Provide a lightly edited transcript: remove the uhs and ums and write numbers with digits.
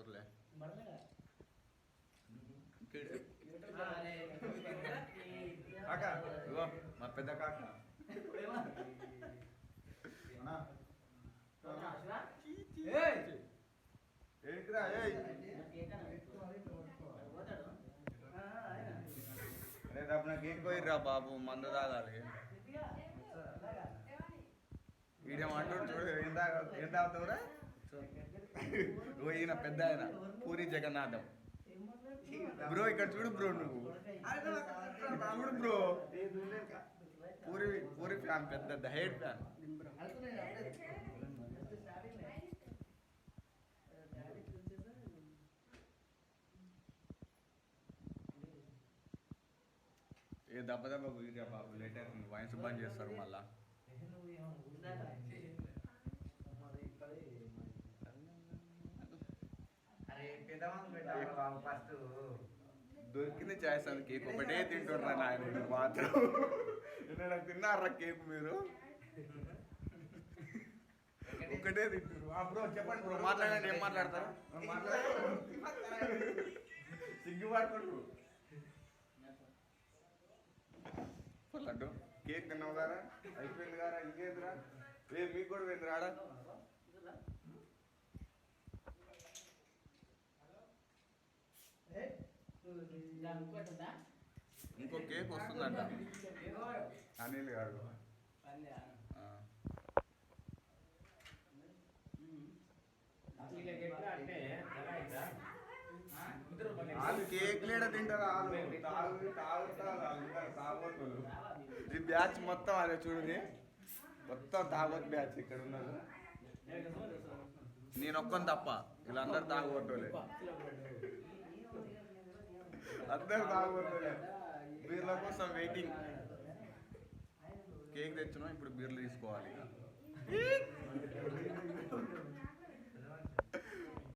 తాగుతుర్లే కాక ఇగో మా పెద్ద కాక ఏంటిరా రేపు అప్పుడు కేక్ పోయిర్రా బాబు మందు తాగాలి ఈడేమంటాడు చూడు ఏం తాగుతావురా ఈయన పెద్ద ఆయన పూరి జగన్నాథం బ్రో ఇక్కడ చూడు బ్రో నువ్వు చూడు బ్రో పూరి పూరి ఫ్యాన్ పెద్ద హెయిర్ ఫ్యాన్ ఏ దెబ్బ దెబ్బ కుదిరా బాబు లేటర్ వాయిస్ బంద్ చేస్తారు మళ్ళా దొరికింది ఛాయిస్ అది కేక్ ఒకటే తింటున్నా నాయన మాత్రం తిన్నారా కేక్ మీరు ఒకటే తింటారు బ్రో చెప్పండి బ్రో మాట్లాడండి ఏం మాట్లాడతారు సిగ్గుపడుతుండ్రు లడ్డు కేక్ తిన్నావు గారా అయిపోయింది గారా ఇంకేందిరా మీకు కూడా పోయింది రాడా ఇంకో కేక్ వస్తుందంట అనిల్ గారు వాళ్ళు కేక్ లేడ తింటారు తాగొద్దు ఈ బ్యాచ్ మొత్తం అదే చూడండి మొత్తం తాగొద్దు బ్యాచ్ ఇక్కడ ఉన్నారు నేను ఒక్కని తప్ప వీళ్ళందరూ తాగొట్టలే అందరు తాగొట్టలే బీర్ల కోసం వెయిటింగ్ కేక్ తెచ్చున్నాం ఇప్పుడు బీర్లు తీసుకోవాలి